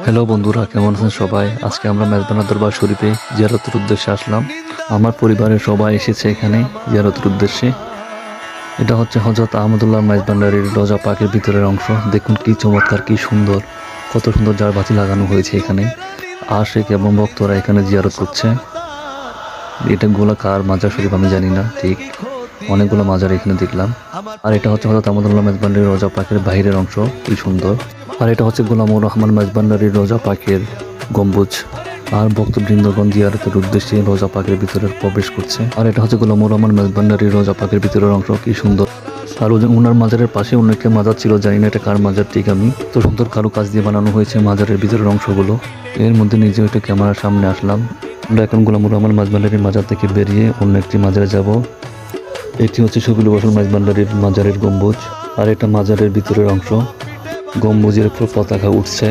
Hello বন্ধুরা, কেমন আছেন সবাই? আজকে আমরা মেজবান্না দরবার শরীফে জিয়ারতের উদ্দেশ্যে আসলাম। আমার পরিবারের সবাই এসেছে এখানে জিয়ারতের উদ্দেশ্যে। এটা হচ্ছে হযরত আহমদুল্লাহ মেজবান্ডারির রোজা পাকের ভিতরের অংশ। দেখুন কি চমৎকার, কি সুন্দর, কত সুন্দর ঝাড়বাতি লাগানো হয়েছে এখানে। আশিক এবং ভক্তরা এখানে জিয়ারত করছে। এটা গোলাকার মাজার শরীফ আমি জানি না ঠিক, অনেকগুলো মাজার এখানে দেখলাম। আর এটা হচ্ছে হযরত আহমদুল্লাহ মেজবান্ডারির রোজা পাকের বাহিরের অংশ, কি সুন্দর। আর এটা হচ্ছে গোলামুর রহমান মেজবান্ডারির রোজা পাকের গম্বুজ। আর ভক্তবৃন্দগণ জিয়ারতের উদ্দেশ্যে রোজা পাকের ভিতরে প্রবেশ করছে। আর এটা হচ্ছে গোলামুর রহমান মেজবান্ডারির রোজা পাকের ভিতরের অংশ, কি সুন্দর। আর ওনার মাজারের পাশে অন্য একটা মাজার ছিল, জানি না এটা কার মাজার ঠিক আমি। তো সুন্দর কারু কাজ দিয়ে বানানো হয়েছে মাজারের ভিতরের অংশগুলো। এর মধ্যে নিজে একটা ক্যামেরার সামনে আসলাম। আমরা এখন গোলামুর রহমান মেজবান্ডারির মাজার থেকে বেরিয়ে অন্য একটি মাজারে যাব। এটি হচ্ছে শফিউল বসর মেজবান্ডারির মাজারের গম্বুজ। আর এটা মাজারের ভিতরের অংশ। গম্বুজের উপর পতাকা উঠছে।